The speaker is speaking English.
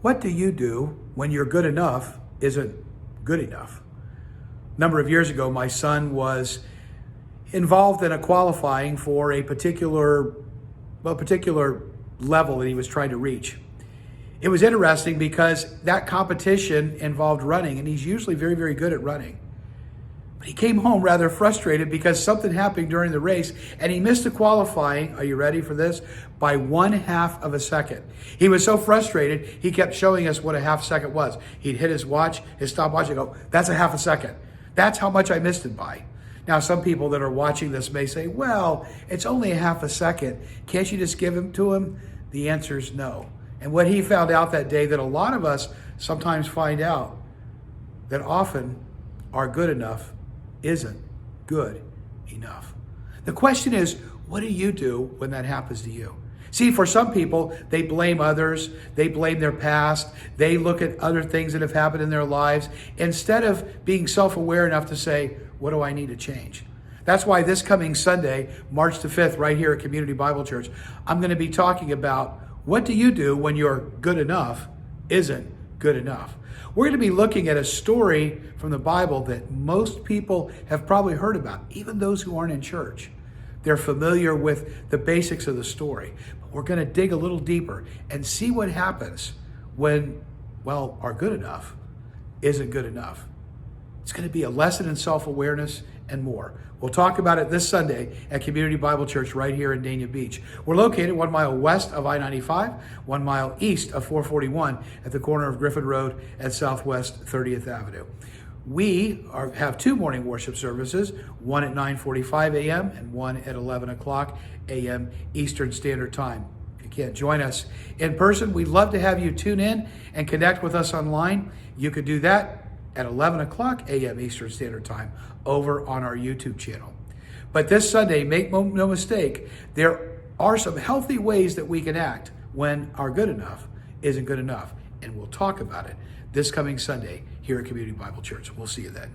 What do you do when your good enough isn't good enough? A number of years ago, my son was involved in a qualifying for a particular level that he was trying to reach. It was interesting because that competition involved running, and he's usually very, very good at running. But he came home rather frustrated because something happened during the race and he missed the qualifying, are you ready for this? By 1/2 of a second. He was so frustrated, he kept showing us what a half second was. He'd hit his watch, his stopwatch, and go, that's a half a second. That's how much I missed it by. Now, some people that are watching this may say, well, it's only a half a second. Can't you just give him to him? The answer is no. And what he found out that day, that a lot of us sometimes find out, that often our good enough isn't good enough. The question is, what do you do when that happens to you? See, for some people, they blame others, they blame their past, they look at other things that have happened in their lives, instead of being self-aware enough to say, what do I need to change? That's why this coming Sunday, March the 5th, right here at Community Bible Church, I'm going to be talking about what do you do when your good enough isn't good enough. We're going to be looking at a story from the Bible that most people have probably heard about, even those who aren't in church. They're familiar with the basics of the story. But we're going to dig a little deeper and see what happens when, well, our good enough isn't good enough. It's going to be a lesson in self-awareness and more. We'll talk about it this Sunday at Community Bible Church right here in Dania Beach. We're located 1 mile west of I-95, 1 mile east of 441 at the corner of Griffin Road and Southwest 30th Avenue. We have 2 morning worship services, one at 9:45 a.m. and one at 11 o'clock a.m. Eastern Standard Time. If you can't join us in person, we'd love to have you tune in and connect with us online. You could do that at 11 o'clock a.m. Eastern Standard Time over on our YouTube channel. But this Sunday, make no mistake, there are some healthy ways that we can act when our good enough isn't good enough. And we'll talk about it this coming Sunday here at Community Bible Church. We'll see you then.